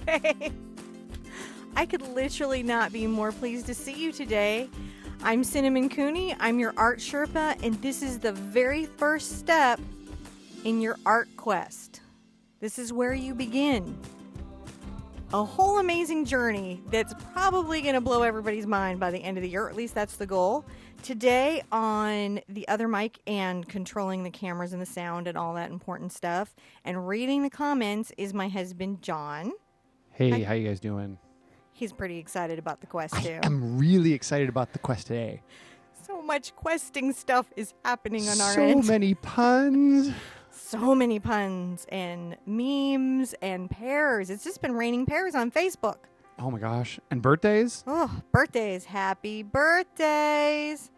Okay. I could literally not be more pleased to see you today. I'm Cinnamon Cooney. I'm your art Sherpa, and this is the very first step in your art quest. This is where you begin. A whole amazing journey that's probably going to blow everybody's mind by the end of the year, or at least that's the goal. Today on the other mic and controlling the cameras and the sound and all that important stuff and reading the comments is my husband, John. Hey, how you guys doing? He's pretty excited about the quest, too. I'm really excited about the quest today. So much questing stuff is happening on our end. So many puns. So many puns and memes and pears. It's just been raining pears on Facebook. Oh my gosh. And birthdays? Oh, birthdays. Happy birthdays.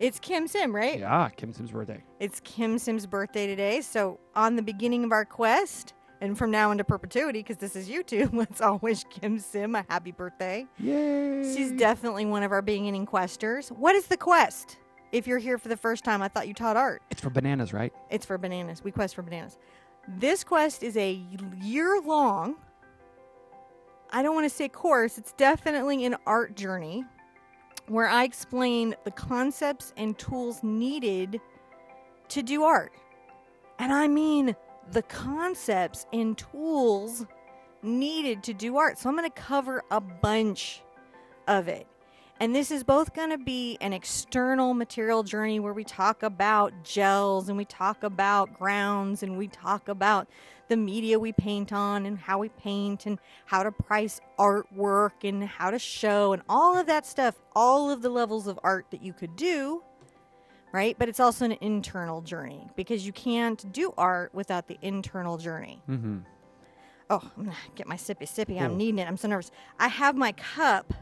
It's Kim Sim, right? Yeah, Kim Sim's birthday. It's Kim Sim's birthday today. So on the beginning of our quest, and from now into perpetuity, because this is YouTube, let's all wish Kim Sim a happy birthday. Yay. She's definitely one of our beginning questers. What is the quest? If you're here for the first time, I thought you taught art. It's for bananas, right? It's for bananas. We quest for bananas. This quest is a year-long, I don't want to say course, it's definitely an art journey where I explain the concepts and tools needed to do art. And I mean the concepts and tools needed to do art. So I'm going to cover a bunch of it. And this is both going to be an external material journey where we talk about gels and we talk about grounds and we talk about the media we paint on and how we paint and how to price artwork and how to show and all of that stuff, all of the levels of art that you could do, right? But it's also an internal journey because you can't do art without the internal journey. Mm-hmm. Oh, I'm going to get my sippy. I'm needing it. I'm so nervous. I have my cup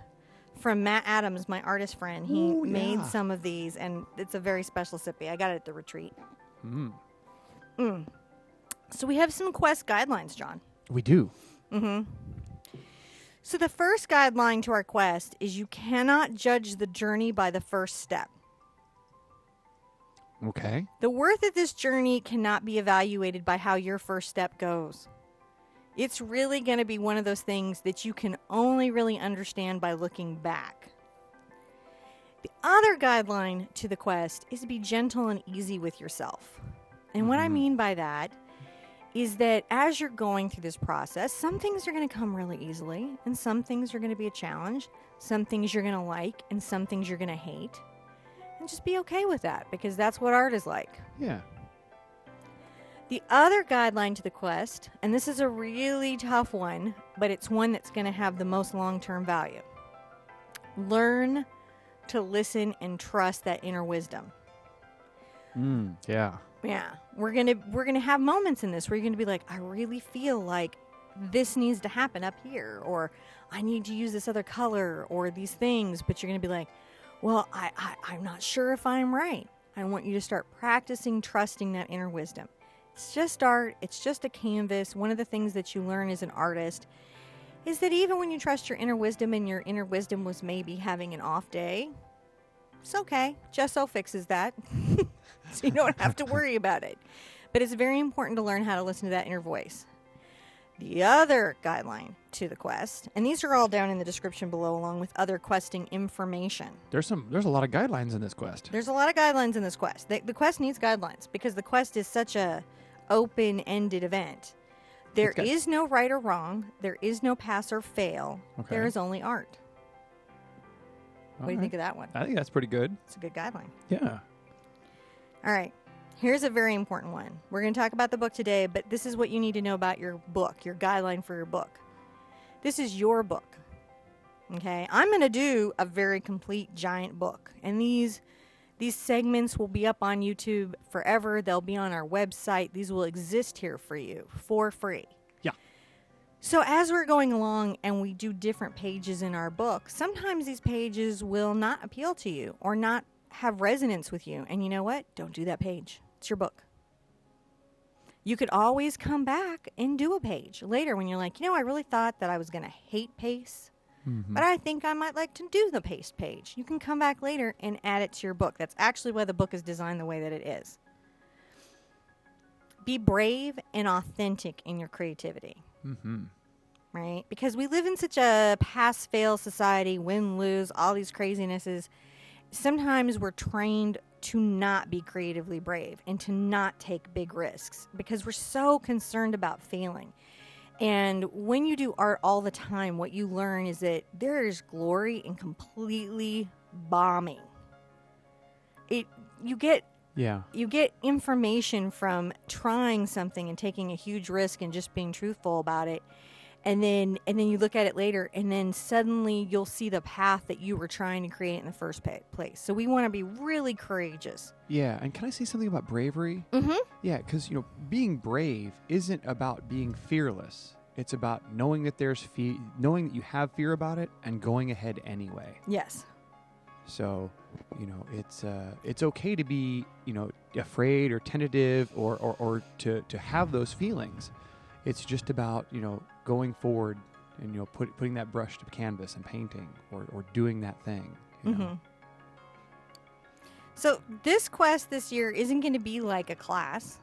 from Matt Adams, my artist friend. He made some of these, and it's a very special sippy. I got it at the retreat. So we have some quest guidelines, John. We do. Mm-hmm. So the first guideline to our quest is you cannot judge the journey by the first step. Okay. The worth of this journey cannot be evaluated by how your first step goes. It's really going to be one of those things that you can only really understand by looking back. The other guideline to the quest is to be gentle and easy with yourself. And what I mean by that is that as you're going through this process, some things are going to come really easily, and some things are going to be a challenge, some things you're going to like, and some things you're going to hate. And just be okay with that, because that's what art is like. Yeah. The other guideline to the quest, and this is a really tough one, but it's one that's going to have the most long-term value. Learn to listen and trust that inner wisdom. Yeah. Yeah. We're gonna have moments in this where you're going to be like, I really feel like this needs to happen up here, or I need to use this other color, or these things, but you're going to be like, well, I'm not sure if I'm right. I want you to start practicing trusting that inner wisdom. It's just art. It's just a canvas. One of the things that you learn as an artist is that even when you trust your inner wisdom and your inner wisdom was maybe having an off day, it's okay. Gesso fixes that. So you don't have to worry about it. But it's very important to learn how to listen to that inner voice. The other guideline to the quest, and these are all down in the description below along with other questing information. There's a lot of guidelines in this quest. There's a lot of guidelines in this quest. The quest needs guidelines because the quest is such a open-ended event. There is no right or wrong. There is no pass or fail. Okay. There is only art. What do you think of that one? I think that's pretty good. It's a good guideline. Yeah. All right. Here's a very important one. We're going to talk about the book today, but this is what you need to know about your book, your guideline for your book. This is your book. Okay? I'm going to do a very complete giant book, and these segments will be up on YouTube forever. They'll be on our website. These will exist here for you for free. Yeah. So as we're going along and we do different pages in our book, sometimes these pages will not appeal to you or not have resonance with you. And you know what? Don't do that page. It's your book. You could always come back and do a page later when you're like, I really thought that I was going to hate paste, but I think I might like to do the paste page. You can come back later and add it to your book. That's actually why the book is designed the way that it is. Be brave and authentic in your creativity. right? Because we live in such a pass-fail society, win-lose, all these crazinesses. Sometimes we're trained to not be creatively brave and to not take big risks because we're so concerned about failing. And when you do art all the time, what you learn is that there is glory in completely bombing. You get information from trying something and taking a huge risk and just being truthful about it. And then you look at it later, and then suddenly you'll see the path that you were trying to create in the first place. So we want to be really courageous. Yeah, and can I say something about bravery? Mm-hmm. Yeah, because, being brave isn't about being fearless. It's about knowing that knowing that you have fear about it and going ahead anyway. Yes. So, it's okay to be, afraid or tentative or to have those feelings. It's just about, going forward and, putting that brush to canvas and painting or doing that thing. Mm-hmm. So this quest this year isn't going to be like a class.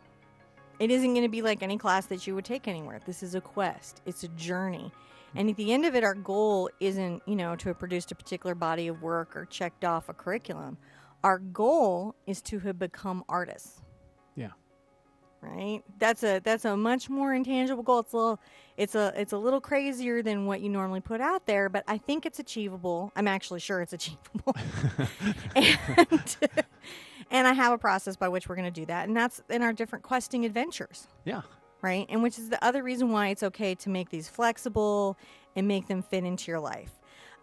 It isn't going to be like any class that you would take anywhere. This is a quest. It's a journey. And at the end of it, our goal isn't, to have produced a particular body of work or checked off a curriculum. Our goal is to have become artists. Yeah. Right? That's a much more intangible goal. It's a little crazier than what you normally put out there, but I think it's achievable. I'm actually sure it's achievable. And I have a process by which we're going to do that, and that's in our different questing adventures. Yeah. Right? And which is the other reason why it's okay to make these flexible and make them fit into your life.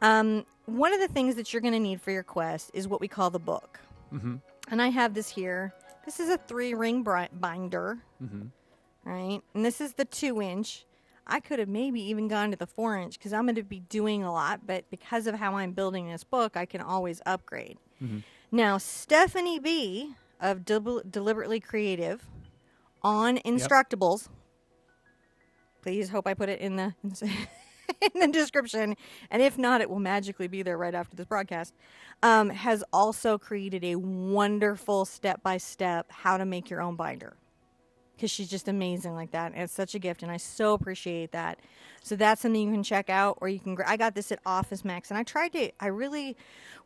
One of the things that you're going to need for your quest is what we call the book. Mm-hmm. And I have this here. This is a 3-ring binder, mm-hmm. right? And this is the 2-inch. I could have maybe even gone to the 4-inch because I'm going to be doing a lot, but because of how I'm building this book, I can always upgrade. Mm-hmm. Now, Stephanie B. of Deliberately Creative on Instructables, please hope I put it in the in the description, and if not, it will magically be there right after this broadcast, has also created a wonderful step-by-step how to make your own binder. Because she's just amazing like that, and it's such a gift, and I so appreciate that. So that's something you can check out, or you can. I got this at Office Max, and I really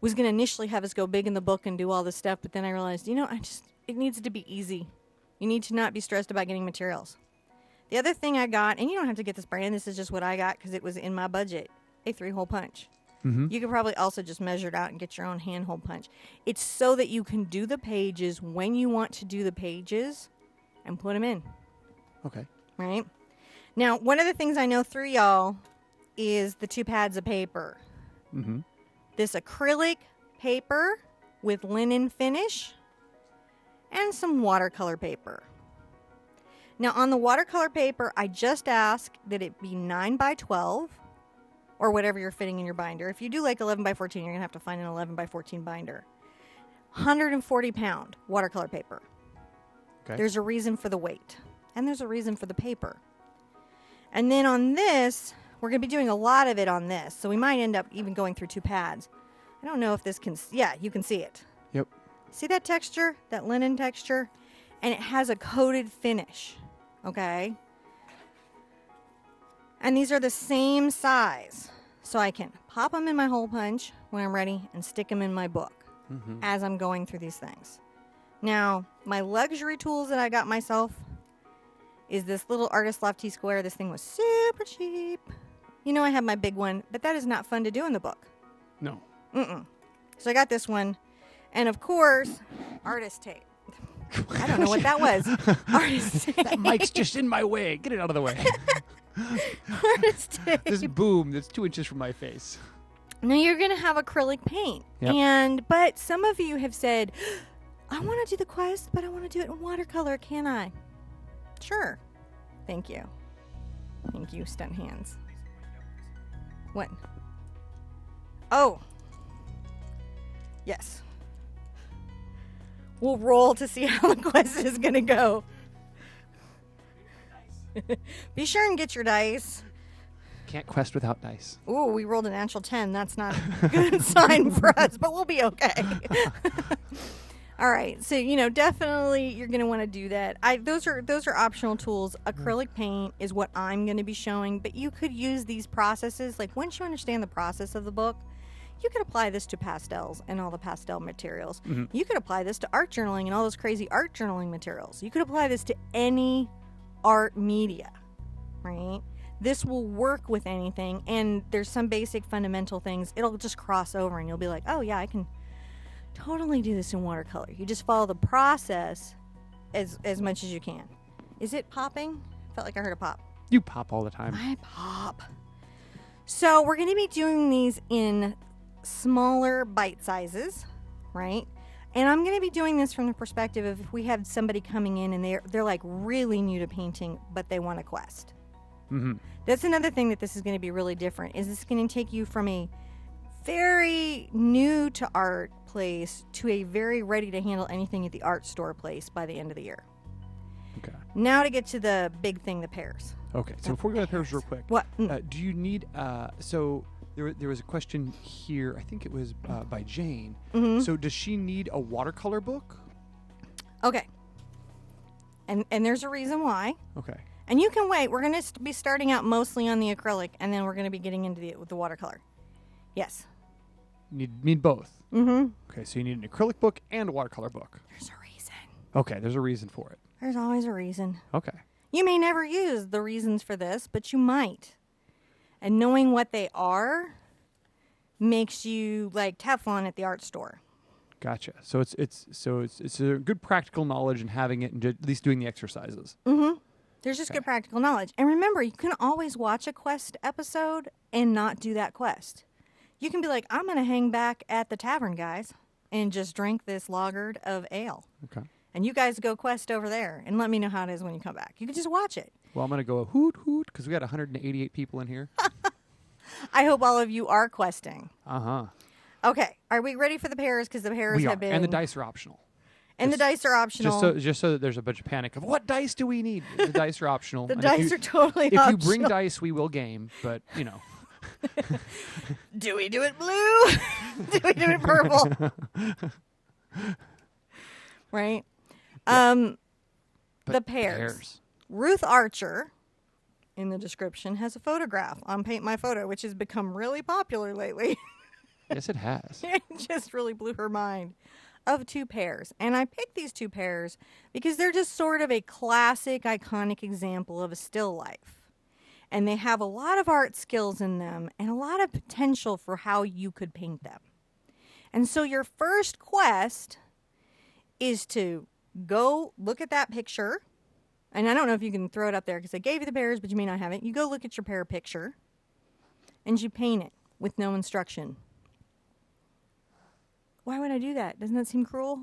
was going to initially have us go big in the book and do all this stuff, but then I realized, it needs to be easy. You need to not be stressed about getting materials. The other thing I got, and you don't have to get this brand, this is just what I got because it was in my budget, a 3-hole punch. Mm-hmm. You could probably also just measure it out and get your own hand-hole punch. It's so that you can do the pages when you want to do the pages and put them in. Okay. Right? Now, one of the things I know through y'all is the 2 pads of paper. Mm-hmm. This acrylic paper with linen finish and some watercolor paper. Now, on the watercolor paper, I just ask that it be 9 by 12 or whatever you're fitting in your binder. If you do like 11 by 14, you're going to have to find an 11 by 14 binder. 140-pound watercolor paper. Okay. There's a reason for the weight, and there's a reason for the paper. And then on this, we're going to be doing a lot of it on this, so we might end up even going through 2 pads. I don't know if this can... Yeah, you can see it. Yep. See that texture? That linen texture? And it has a coated finish. Okay? And these are the same size. So I can pop them in my hole punch when I'm ready and stick them in my book as I'm going through these things. Now, my luxury tools that I got myself is this little Artist Loft T-Square. This thing was super cheap. I have my big one, but that is not fun to do in the book. No. Mm-mm. So I got this one. And of course, artist tape. I don't know what that was. Artist tape. That mic's just in my way. Get it out of the way. Artist tape. This boom that's 2 inches from my face. Now you're going to have acrylic paint. Yep. But some of you have said, I want to do the quest, but I want to do it in watercolor. Can I? Sure. Thank you. Thank you, stunt hands. What? Oh. Yes. We'll roll to see how the quest is going to go. Be sure and get your dice. Can't quest without dice. Ooh, we rolled a natural 10. That's not a good sign for us, but we'll be okay. All right, so definitely you're going to want to do that. Those are optional tools. Acrylic paint is what I'm going to be showing, but you could use these processes. Like once you understand the process of the book, you could apply this to pastels and all the pastel materials. You could apply this to art journaling and all those crazy art journaling materials. You could apply this to any art media, right? This will work with anything, and there's some basic fundamental things. It'll just cross over, and you'll be like, oh yeah, I can totally do this in watercolor. You just follow the process as much as you can. Is it popping? Felt like I heard a pop. You pop all the time. I pop. So we're going to be doing these in smaller bite sizes, right? And I'm going to be doing this from the perspective of if we have somebody coming in and they're like really new to painting, but they want a quest. That's another thing that this is going to be really different. Is this going to take you from a very new to art place to a very ready to handle anything at the art store place by the end of the year. Okay. Now to get to the big thing, the pairs. Okay. So before we go to pairs real quick. What? Do you need, so there was a question here, I think it was by Jane. So does she need a watercolor book? Okay. And there's a reason why. Okay. And you can wait. We're going to be starting out mostly on the acrylic, and then we're going to be getting into the watercolor. Yes. Need both? Okay, so you need an acrylic book and a watercolor book. There's a reason. Okay, there's a reason for it. There's always a reason. Okay. You may never use the reasons for this, but you might. And knowing what they are makes you like Teflon at the art store. Gotcha. So it's a good practical knowledge and having it and at least doing the exercises. There's just good practical knowledge. And remember, you can always watch a quest episode and not do that quest. You can be like, I'm going to hang back at the tavern, guys, and just drink this lagered of ale. Okay. And you guys go quest over there and let me know how it is when you come back. You can just watch it. Well, I'm going to go hoot hoot because we got 188 people in here. I hope all of you are questing. Uh-huh. Okay. Are we ready for the pairs? Because the pairs have been... And the dice are optional. And the dice are optional. Just so that there's a bunch of panic of what dice do we need? The dice are optional. The dice are totally optional. If you bring optional. dice, we will game, but Do we do it blue? Do we do it purple? Right? The pairs. Ruth Archer, in the description, has a photograph on Paint My Photo, which has become really popular lately. Yes, it has. It just really blew her mind. Of two pairs. And I picked these two pairs because they're just sort of a classic, iconic example of a still life. And they have a lot of art skills in them and a lot of potential for how you could paint them. And so your first quest is to go look at that picture. And I don't know if you can throw it up there because I gave you the pairs, but you may not have it. You go look at your pair picture and you paint it with no instruction. Why would I do that? Doesn't that seem cruel?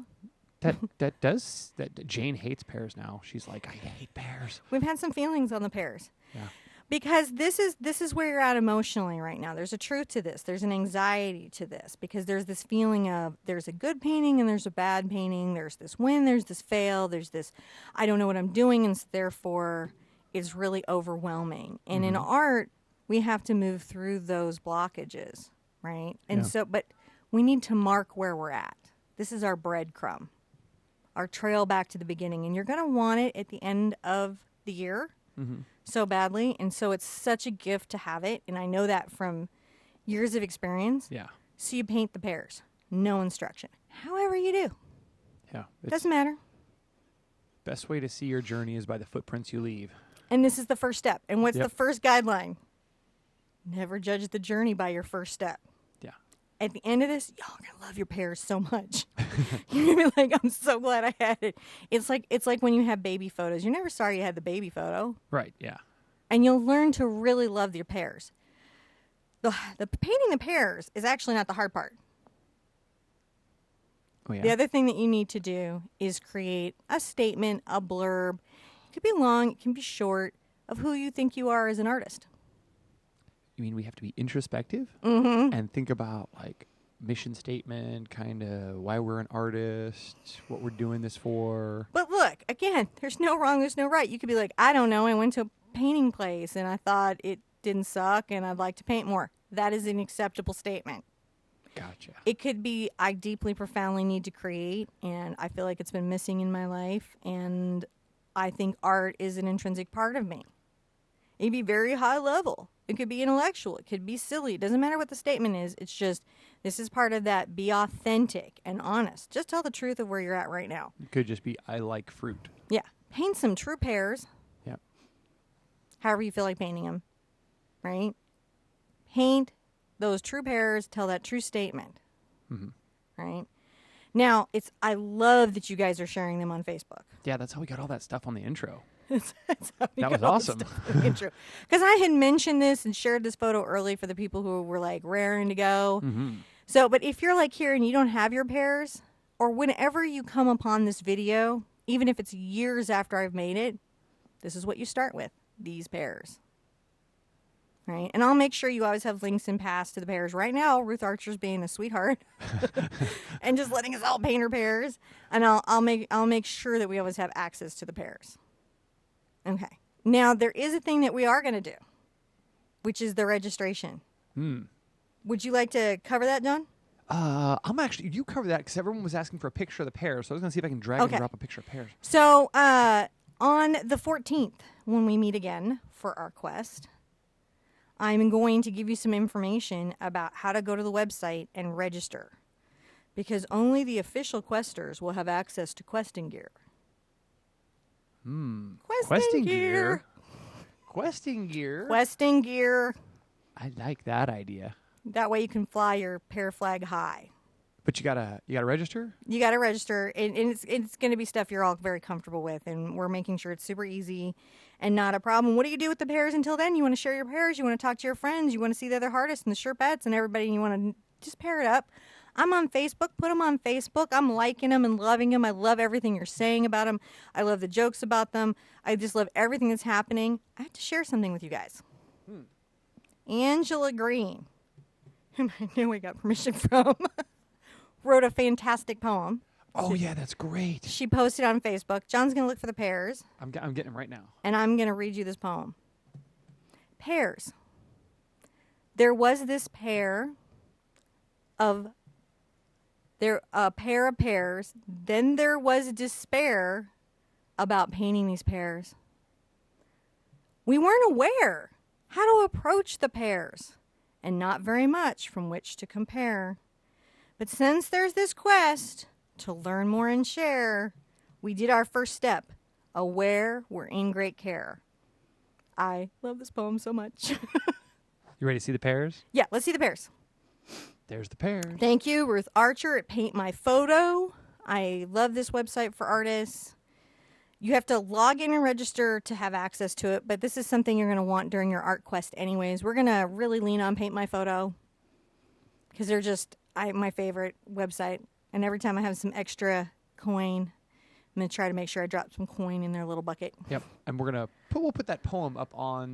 Jane hates pairs now. She's like, I hate pairs. We've had some feelings on the pairs. Yeah. Because this is where you're at emotionally right now. There's a truth to this. There's an anxiety to this because there's this feeling of there's a good painting and there's a bad painting. There's this win, there's this fail, there's this I don't know what I'm doing, and therefore it's really overwhelming. And in art, we have to move through those blockages, right? And but we need to mark where we're at. This is our breadcrumb, our trail back to the beginning. And you're going to want it at the end of the year so badly. And so it's such a gift to have it. And I know that from years of experience. Yeah. So you paint the pairs. No instruction. However you do. Yeah. Doesn't matter. Best way to see your journey is by the footprints you leave. And this is the first step. And what's the first guideline? Never judge the journey by your first step. At the end of this, y'all are gonna love your pairs so much. You're gonna be like, I'm so glad I had it. It's like when you have baby photos. You're never sorry you had the baby photo. Right, yeah. And you'll learn to really love your pairs. The painting the pairs is actually not the hard part. Oh, yeah. The other thing that you need to do is create a statement, a blurb. It could be long, it can be short, of who you think you are as an artist. You mean we have to be introspective and think about like mission statement, kind of why we're an artist, what we're doing this for? But look, again, there's no wrong, there's no right. You could be like, I don't know, I went to a painting place and I thought it didn't suck and I'd like to paint more. That is an acceptable statement. Gotcha. It could be I deeply, profoundly need to create, and I feel like it's been missing in my life, and I think art is an intrinsic part of me. It could be very high level. It could be intellectual. It could be silly. It doesn't matter what the statement is. It's just, this is part of that. Be authentic and honest. Just tell the truth of where you're at right now. It could just be, I like fruit. Yeah. Paint some true pears. Yep. However you feel like painting them. Right? Paint those true pears. Tell that true statement. Mm-hmm. Right? Now, I love that you guys are sharing them on Facebook. Yeah, that's how we got all that stuff on the intro. That was awesome. Because I had mentioned this and shared this photo early for the people who were like raring to go. Mm-hmm. So, but if you're like here and you don't have your pears, or whenever you come upon this video, even if it's years after I've made it, this is what you start with, these pears. Right? And I'll make sure you always have links and paths to the pears. Right now, Ruth Archer's being a sweetheart and just letting us all paint her pears. And I'll make sure that we always have access to the pears. Okay. Now, there is a thing that we are going to do, which is the registration. Would you like to cover that, John? You cover that because everyone was asking for a picture of the pears, so I was going to see if I can drag and drop a picture of pears. So, on the 14th, when we meet again for our quest, I'm going to give you some information about how to go to the website and register, because only the official questers will have access to questing gear. Questing gear. Questing gear. Questing gear. I like that idea. That way you can fly your pear flag high. But you gotta register? You gotta register, and it's gonna be stuff you're all very comfortable with, and we're making sure it's super easy and not a problem. What do you do with the pears until then? You want to share your pears, you want to talk to your friends, you want to see the other artists and the Sherpettes and everybody, and you want to just pair it up. I'm on Facebook. Put them on Facebook. I'm liking them and loving them. I love everything you're saying about them. I love the jokes about them. I just love everything that's happening. I have to share something with you guys. Angela Green, whom I know we got permission from, wrote a fantastic poem. Oh, yeah, that's great. She posted on Facebook. John's going to look for the pears. I'm getting them right now. And I'm going to read you this poem. Pears. There was this pair of pears. Then there was despair about painting these pears. We weren't aware how to approach the pears, and not very much from which to compare. But since there's this quest to learn more and share, we did our first step, aware we're in great care. I love this poem so much. You ready to see the pears? Yeah, let's see the pears. There's the pears. Thank you, Ruth Archer at Paint My Photo. I love this website for artists. You have to log in and register to have access to it, but this is something you're going to want during your art quest anyways. We're going to really lean on Paint My Photo because they're just my favorite website. And every time I have some extra coin, I'm going to try to make sure I drop some coin in their little bucket. Yep, and we'll put that poem up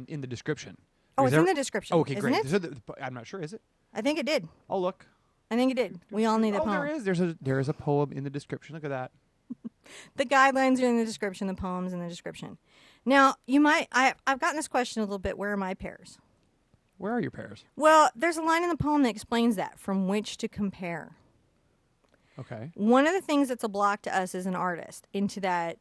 in the description. Oh, it's in the description. Oh, okay, isn't great. It? So I'm not sure, is it? I think it did. I'll look. I think it did. We all need a poem. There is. There is a poem in the description. Look at that. The guidelines are in the description. The poem's in the description. Now, I've gotten this question a little bit. Where are my pears? Where are your pears? Well, there's a line in the poem that explains that, from which to compare. Okay. One of the things that's a block to us as an artist into that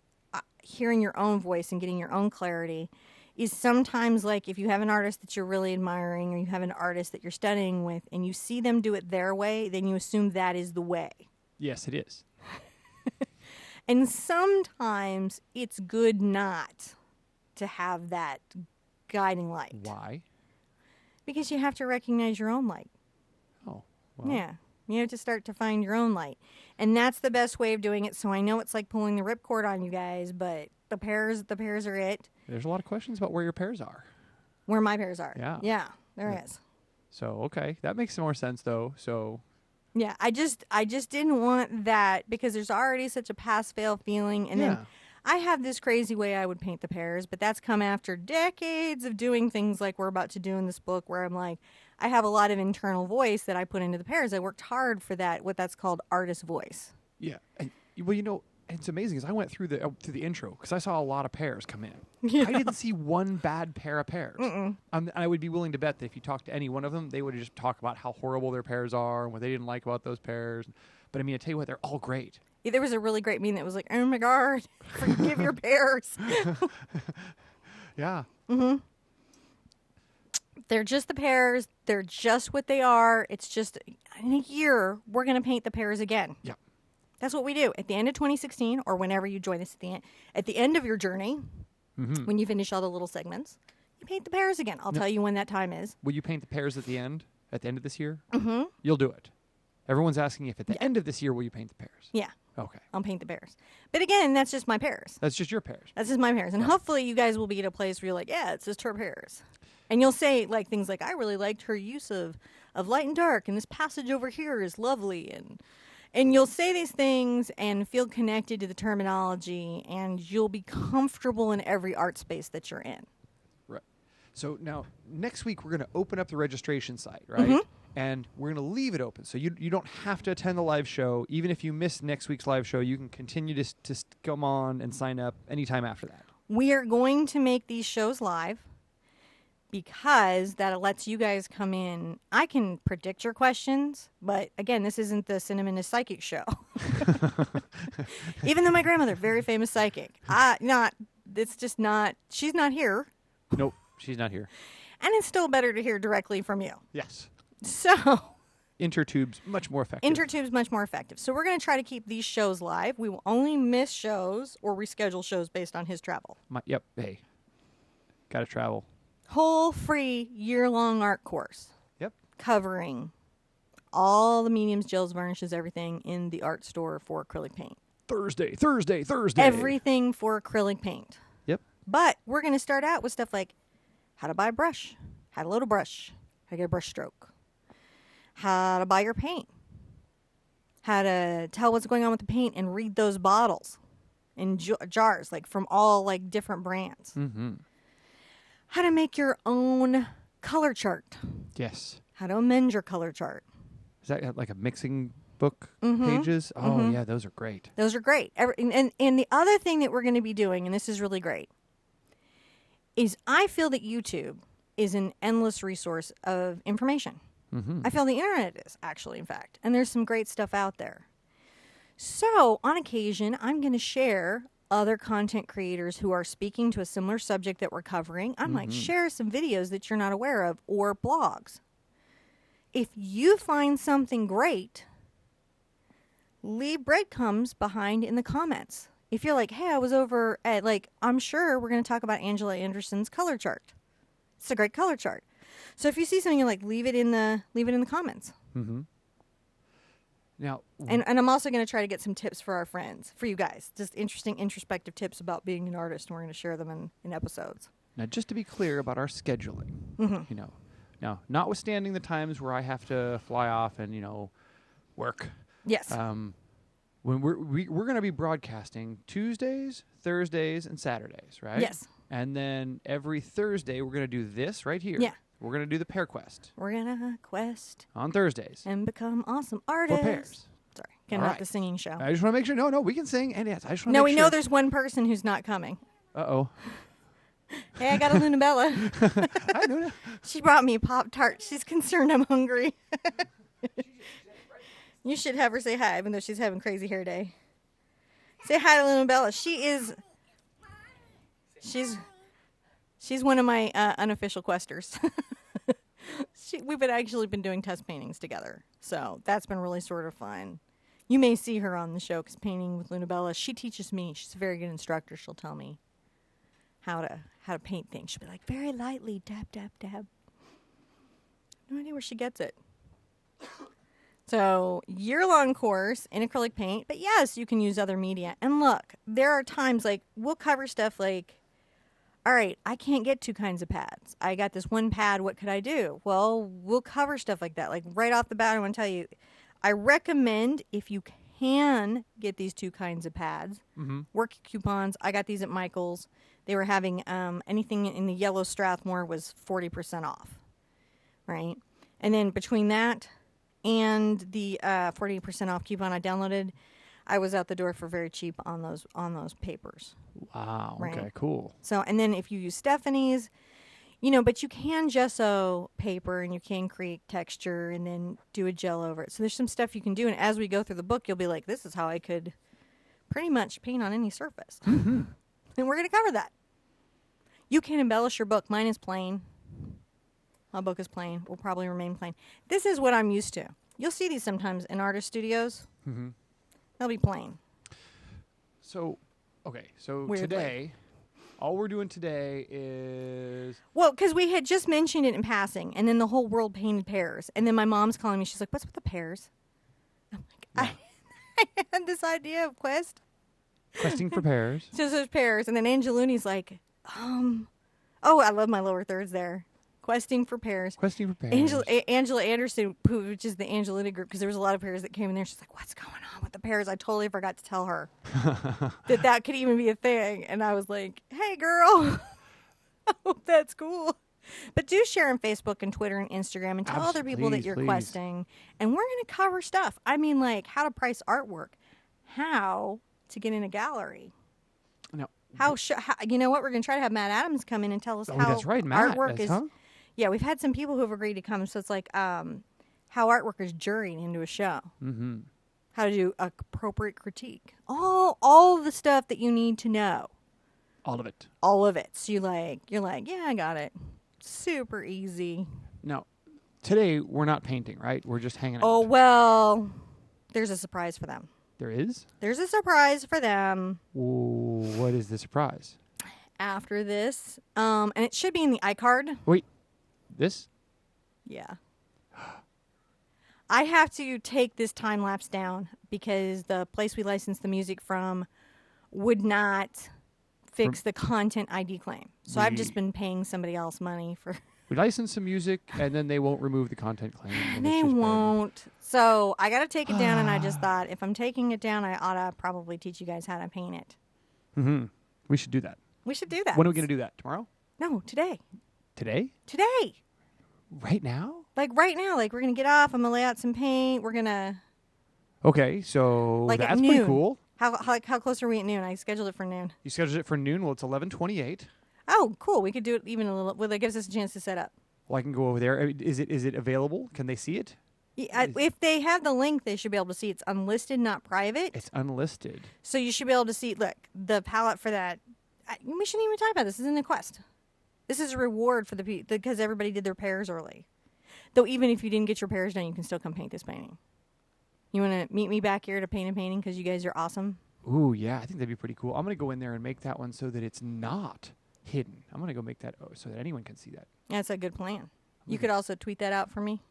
hearing your own voice and getting your own clarity is sometimes like if you have an artist that you're really admiring or you have an artist that you're studying with and you see them do it their way, then you assume that is the way. Yes, it is. And sometimes it's good not to have that guiding light. Why? Because you have to recognize your own light. Oh, well. Yeah. You have to start to find your own light. And that's the best way of doing it. So I know it's like pulling the ripcord on you guys, but the pears are it. There's a lot of questions about where your pears are. Where my pears are. Yeah. Yeah, there is. So, okay. That makes more sense, though. So... Yeah, I just didn't want that because there's already such a pass-fail feeling. And then I have this crazy way I would paint the pears, but that's come after decades of doing things like we're about to do in this book where I'm like, I have a lot of internal voice that I put into the pears. I worked hard for that, what that's called artist voice. Yeah. And, well, it's amazing because I went through the intro because I saw a lot of pairs come in. Yeah. I didn't see one bad pair of pairs. Mm-mm. I would be willing to bet that if you talk to any one of them, they would just talk about how horrible their pairs are and what they didn't like about those pairs. But I mean, I tell you what, they're all great. Yeah, there was a really great meme that was like, "Oh my God, forgive your pairs." Yeah. Mm-hmm. They're just the pairs. They're just what they are. It's just in a year we're gonna paint the pairs again. Yeah. That's what we do at the end of 2016, or whenever you join us at the end of your journey, when you finish all the little segments, you paint the pairs again. I'll tell you when that time is. Will you paint the pairs at the end of this year? Mm-hmm. You'll do it. Everyone's asking if at the end of this year will you paint the pairs? Yeah. Okay. I'll paint the pairs. But again, that's just my pairs. That's just your pairs. That's just my pairs. And hopefully you guys will be at a place where you're like, yeah, it's just her pairs. And you'll say like things like, I really liked her use of light and dark, and this passage over here is lovely. And you'll say these things and feel connected to the terminology, and you'll be comfortable in every art space that you're in. Right. So now next week we're going to open up the registration site, right? And we're going to leave it open. So you don't have to attend the live show. Even if you miss next week's live show, you can continue to come on and sign up anytime after that. We are going to make these shows live because that lets you guys come in. I can predict your questions, but again, this isn't the Cinnamon is Psychic show. Even though my grandmother, very famous psychic, it's just not, she's not here. Nope, she's not here. And it's still better to hear directly from you. Yes. So Intertube's much more effective. Intertube's much more effective. So we're going to try to keep these shows live. We will only miss shows or reschedule shows based on his travel. Yep. Hey, got to travel. Whole free year-long art course. Yep. Covering all the mediums, gels, varnishes, everything in the art store for acrylic paint. Thursday. Everything for acrylic paint. Yep. But we're going to start out with stuff like how to buy a brush, how to load a brush, how to get a brush stroke, how to buy your paint, how to tell what's going on with the paint and read those bottles in jars, like from all like different brands. Mm-hmm. How to make your own color chart. Yes. How to amend your color chart. Is that like a mixing book pages? Oh, yeah, those are great. Those are great. And the other thing that we're going to be doing, and this is really great, is I feel that YouTube is an endless resource of information. I feel the internet is, actually, in fact. And there's some great stuff out there. So, on occasion, I'm going to share other content creators who are speaking to a similar subject that we're covering. I might share some videos that you're not aware of or blogs. If you find something great, leave breadcrumbs behind in the comments. If you're like, hey, I was over at, like, I'm sure we're going to talk about Angela Anderson's color chart. It's a great color chart. So if you see something, you're like, leave it in the comments. Now, and I'm also going to try to get some tips for our friends, for you guys. Just interesting, introspective tips about being an artist, and we're going to share them in episodes. Now, just to be clear about our scheduling, you know, now, notwithstanding the times where I have to fly off and, you know, work. Yes. When we're going to be broadcasting Tuesdays, Thursdays, and Saturdays, right? Yes. And then every Thursday, we're going to do this right here. Yeah. We're going to do the pair quest. We're going to quest. On Thursdays. And become awesome artists. For pairs. Sorry. Again, not the singing show. I just want to make sure. No, we can sing. And yes, I just want to No, make sure. we know there's one person who's not coming. Uh-oh. Hey, I got a Lunabella. Hi, Luna. She brought me Pop-Tart. She's concerned I'm hungry. You should have her say hi, even though she's having crazy hair day. Say hi to Lunabella. She's one of my unofficial questers. We've actually been doing test paintings together, so that's been really sort of fun. You may see her on the show because painting with Lunabella, she teaches me. She's a very good instructor. She'll tell me how to paint things. She'll be like, very lightly, dab, dab, dab. No idea where she gets it. So, year-long course in acrylic paint, but yes, you can use other media. And look, there are times like we'll cover stuff like, all right, I can't get two kinds of pads. I got this one pad. What could I do? Well, we'll cover stuff like that. Like right off the bat, I want to tell you, I recommend if you can get these two kinds of pads, work coupons. I got these at Michael's. They were having anything in the yellow Strathmore was 40% off, right? And then between that and the 40% off coupon I downloaded, I was out the door for very cheap on those papers. Wow. Right. Okay. Cool. So, and then if you use Stephanie's, but you can gesso paper and you can create texture and then do a gel over it. So there's some stuff you can do. And as we go through the book, you'll be like, this is how I could pretty much paint on any surface. Mm-hmm. And we're going to cover that. You can embellish your book. Mine is plain. My book is plain. Will probably remain plain. This is what I'm used to. You'll see these sometimes in artist studios. Mm-hmm. They'll be plain. So, okay. So Weirdly. today, all we're doing today is... Well, because we had just mentioned it in passing, and then the whole world painted pears. And then my mom's calling me. She's like, what's with the pears? I'm like, I had this idea of quest. Questing for pears. So there's pears. And then Angeluni's like, oh, I love my lower thirds there. Questing for pears. Questing for pears. Angela Anderson, which is the Angelina group, because there was a lot of pears that came in there. She's like, what's going on with the pears? I totally forgot to tell her that could even be a thing. And I was like, hey, girl, I hope that's cool. But do share on Facebook and Twitter and Instagram and tell other people that you're questing. And we're going to cover stuff. I mean, like how to price artwork, how to get in a gallery. No. How you know what? We're going to try to have Matt Adams come in and tell us how that's right, Matt. artwork is. Huh? Yeah, we've had some people who have agreed to come. So it's like how artwork is juried into a show. Mm-hmm. How to do appropriate critique. All the stuff that you need to know. All of it. All of it. So you're like, yeah, I got it. Super easy. Now, today we're not painting, right? We're just hanging out. Oh, well, there's a surprise for them. There is? There's a surprise for them. Ooh, what is the surprise? After this. And it should be in the ICARD. Wait. This? Yeah. I have to take this time lapse down because the place we licensed the music from would not fix the content ID claim. So I've just been paying somebody else money for... We license some music, and then they won't remove the content claim. They won't. So I got to take it down, and I just thought, if I'm taking it down, I ought to probably teach you guys how to paint it. Mm-hmm. We should do that. We should do that. When are we going to do that? Tomorrow? No, today. Today? Today. Right now? Like right now. Like we're going to get off. I'm going to lay out some paint. We're going to... Okay, so like that's at noon. pretty cool. How close are we at noon? I scheduled it for noon. You scheduled it for noon? Well, it's 11:28. Oh, cool. We could do it even a little... Well, that gives us a chance to set up. Well, I can go over there. I mean, is it available? Can they see it? Yeah, if they have the link, they should be able to see. It's unlisted, not private. It's unlisted. So you should be able to see, look, the palette for that. We shouldn't even talk about this. This is in the quest. This is a reward for the people because everybody did their pairs early. Though even if you didn't get your pairs done, you can still come paint this painting. You want to meet me back here to paint a painting because you guys are awesome? Ooh, yeah. I think that'd be pretty cool. I'm going to go in there and make that one so that it's not hidden. I'm going to go make that so that anyone can see that. That's a good plan. You could also tweet that out for me.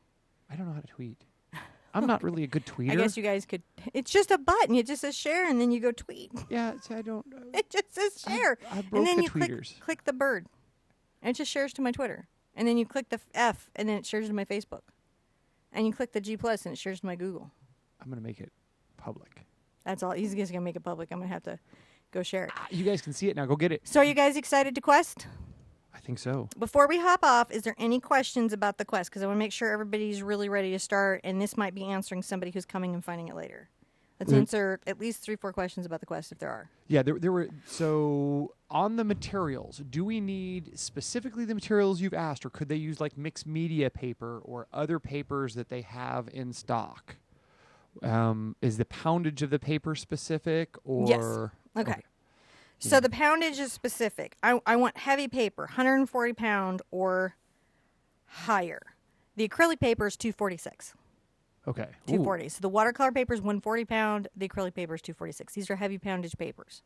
I don't know how to tweet. I'm not really a good tweeter. I guess you guys could. It's just a button. It just says share, and then you go tweet. Yeah, see, I don't. It just says share. I broke and then the you tweeters. click the bird. And it just shares to my Twitter. And then you click the F, and then it shares to my Facebook. And you click the G+, and it shares to my Google. I'm going to make it public. That's all. He's just going to make it public. I'm going to have to go share it. You guys can see it now. Go get it. So are you guys excited to quest? I think so. Before we hop off, is there any questions about the quest? Because I want to make sure everybody's really ready to start, and this might be answering somebody who's coming and finding it later. Let's answer at least 3-4 questions about the quest if there are. Yeah, there were. So on the materials, do we need specifically the materials you've asked, or could they use like mixed media paper or other papers that they have in stock? Is the poundage of the paper specific, or yes? Okay. So the poundage is specific. I want heavy paper, 140 pound or higher. The acrylic paper is 246. Okay. 240. So the watercolor paper is 140 pound. The acrylic paper is 246. These are heavy poundage papers.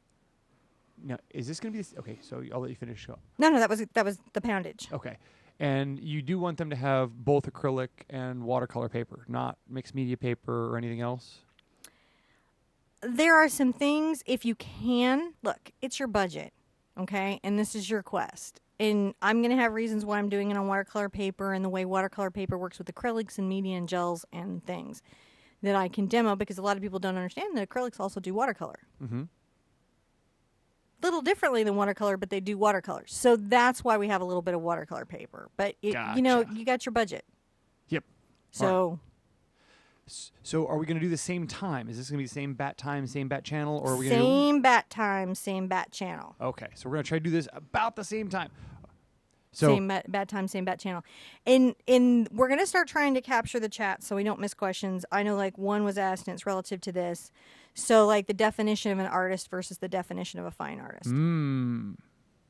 Now, is this going to be this? Okay, so I'll let you finish up. No, that was the poundage. Okay. And you do want them to have both acrylic and watercolor paper, not mixed media paper or anything else? There are some things, if you can, look, it's your budget, okay? And this is your quest. And I'm going to have reasons why I'm doing it on watercolor paper and the way watercolor paper works with acrylics and media and gels and things that I can demo because a lot of people don't understand that acrylics also do watercolor. Mm-hmm. Little differently than watercolor, but they do watercolor. So that's why we have a little bit of watercolor paper. But, you know, you got your budget. Yep. So... So are we going to do the same time? Is this going to be the same bat time, same bat channel, or are we going Same bat time, same bat channel. Okay, so we're going to try to do this about the same time. So Same bat time, same bat channel. And we're going to start trying to capture the chat so we don't miss questions. I know like one was asked and it's relative to this. So like the definition of an artist versus the definition of a fine artist.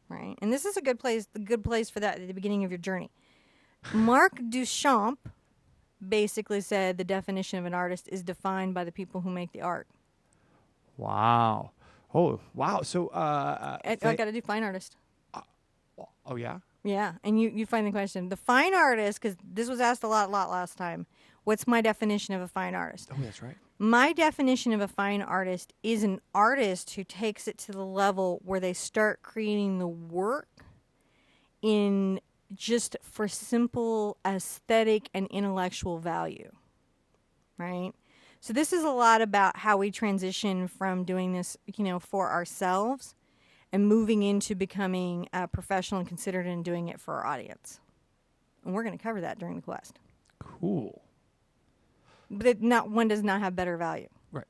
Right? And this is a good place for that at the beginning of your journey. Marc Duchamp basically said the definition of an artist is defined by the people who make the art. Wow. Oh, wow. So I got to do fine artist. Oh yeah. Yeah, and you find the question. The fine artist, because this was asked a lot last time. What's my definition of a fine artist? Oh, that's right. My definition of a fine artist is an artist who takes it to the level where they start creating the work in just for simple aesthetic and intellectual value, right? So this is a lot about how we transition from doing this, for ourselves and moving into becoming professional and considered and doing it for our audience. And we're going to cover that during the quest. Cool. But one does not have better value. Right.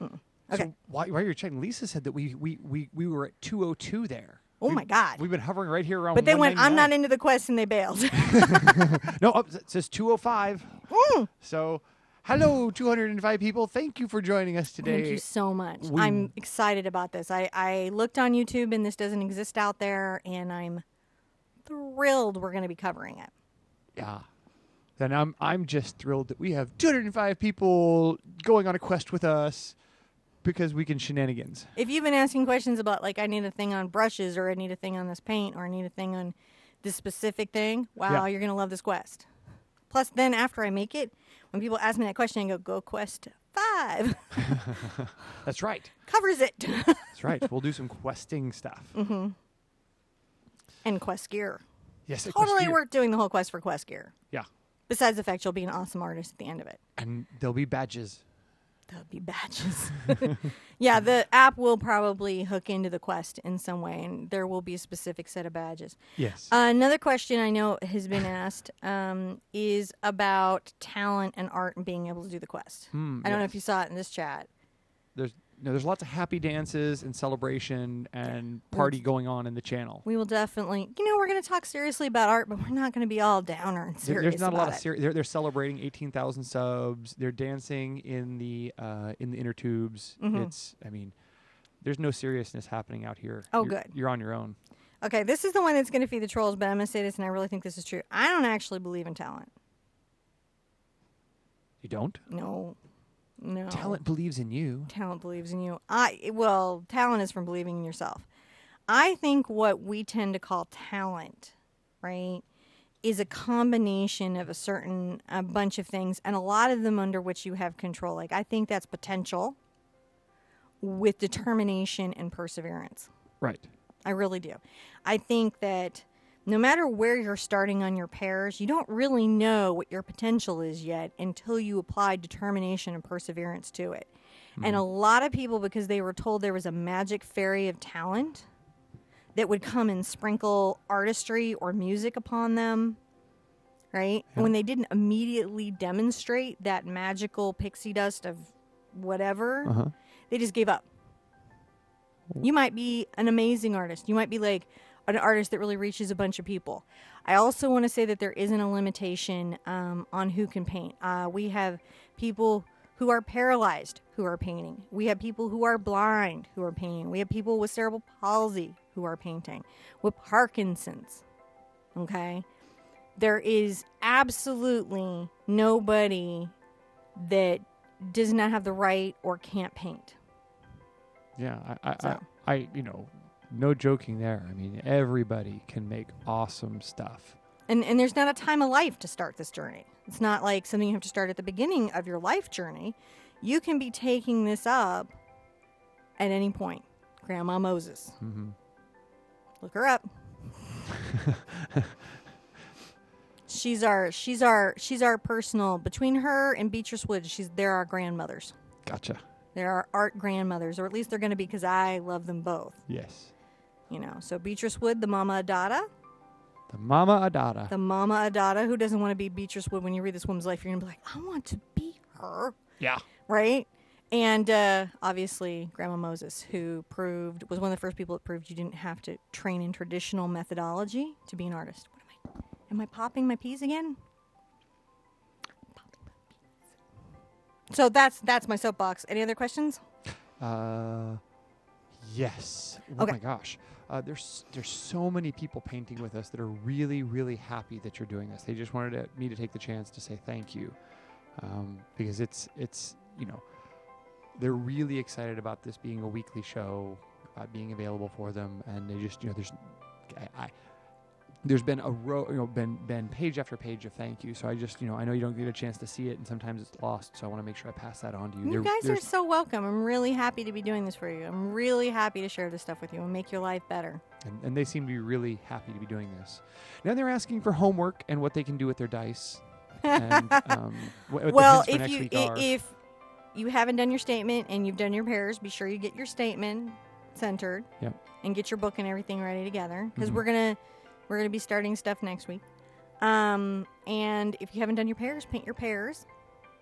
Okay. So while you're checking, Lisa said that we were at 202 there. Oh my God. We've been hovering right here around. But they went, I'm 199. not into the quest, and they bailed. No, it says 205. So, hello, 205 people. Thank you for joining us today. Thank you so much. I'm excited about this. I looked on YouTube, and this doesn't exist out there, and I'm thrilled we're going to be covering it. Yeah. Then I'm just thrilled that we have 205 people going on a quest with us because we can shenanigans. If you've been asking questions about, like, I need a thing on brushes, or I need a thing on this paint, or I need a thing on this specific thing, wow, You're going to love this quest. Plus, then after I make it, when people ask me that question, I go quest 5. That's right. Covers it. That's right. We'll do some questing stuff. Mm-hmm. And quest gear. Yes, Totally worth doing the whole quest for quest gear. Yeah. Besides the fact you'll be an awesome artist at the end of it. And there'll be badges. There'll be badges. Yeah, the app will probably hook into the quest in some way, and there will be a specific set of badges. Yes. Another question I know has been asked is about talent and art and being able to do the quest. I don't know if you saw it in this chat. There's lots of happy dances and celebration and party going on in the channel. We will definitely, we're going to talk seriously about art, but we're not going to be all downer and serious. There's not a lot of they're celebrating 18,000 subs. They're dancing in the inner tubes. Mm-hmm. There's no seriousness happening out here. Oh, good. You're on your own. Okay, this is the one that's going to feed the trolls, but I'm going to say this, and I really think this is true. I don't actually believe in talent. You don't? No. Talent believes in you. Talent believes in you. Talent is from believing in yourself. I think what we tend to call talent, right, is a combination of a bunch of things, and a lot of them under which you have control. Like, I think that's potential with determination and perseverance. Right. I really do. I think that no matter where you're starting on your Pears, you don't really know what your potential is yet until you apply determination and perseverance to it. Mm-hmm. And a lot of people, because they were told there was a magic fairy of talent that would come and sprinkle artistry or music upon them, right? Yeah. And when they didn't immediately demonstrate that magical pixie dust of whatever, they just gave up. You might be an amazing artist. You might be like an artist that really reaches a bunch of people. I also want to say that there isn't a limitation on who can paint. We have people who are paralyzed who are painting. We have people who are blind who are painting. We have people with cerebral palsy who are painting. With Parkinson's, okay? There is absolutely nobody that does not have the right or can't paint. Yeah, I no joking there. Everybody can make awesome stuff. And there's not a time of life to start this journey. It's not like something you have to start at the beginning of your life journey. You can be taking this up at any point. Grandma Moses. Mm-hmm. Look her up. She's our personal, between her and Beatrice Wood, they're our grandmothers. Gotcha. They're our art grandmothers, or at least they're going to be, because I love them both. Yes. So Beatrice Wood, the Mama Adada, The Mama Adada. The Mama Adada. Who doesn't want to be Beatrice Wood? When you read this woman's life, you're going to be like, I want to be her. Yeah. Right? And obviously, Grandma Moses, who was one of the first people that proved you didn't have to train in traditional methodology to be an artist. Am I popping my peas again? So that's my soapbox. Any other questions? Yes. Oh Okay. my gosh. There's so many people painting with us that are really, really happy that you're doing this. They just wanted me to take the chance to say thank you, because it's they're really excited about this being a weekly show, about being available for them, and they just there's been a row, been page after page of thank you. So I just, I know you don't get a chance to see it, and sometimes it's lost. So I want to make sure I pass that on to you. You guys are so welcome. I'm really happy to be doing this for you. I'm really happy to share this stuff with you and make your life better. And they seem to be really happy to be doing this. Now they're asking for homework and what they can do with their dice. And what well, the hints for next week are. if you haven't done your statement and you've done your pairs, be sure you get your statement centered. Yep. And get your book and everything ready together, because we're gonna be starting stuff next week. And if you haven't done your pairs, paint your pairs.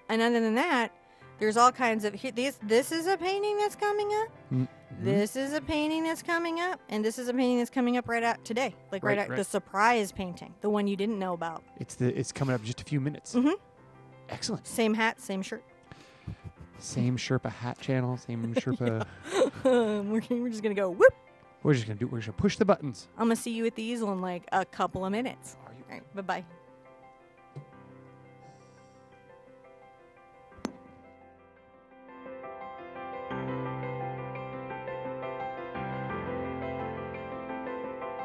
And other than that, there's all kinds of this is a painting that's coming up. Mm-hmm. This is a painting that's coming up, and this is a painting that's coming up right out today, right. The surprise painting, the one you didn't know about. It's coming up in just a few minutes. Mm-hmm. Excellent. Same hat, same shirt. Same Sherpa hat channel, same Sherpa. We're just gonna go whoop. We're just gonna push the buttons. I'm gonna see you at the easel in like a couple of minutes. Are you? All right, bye-bye.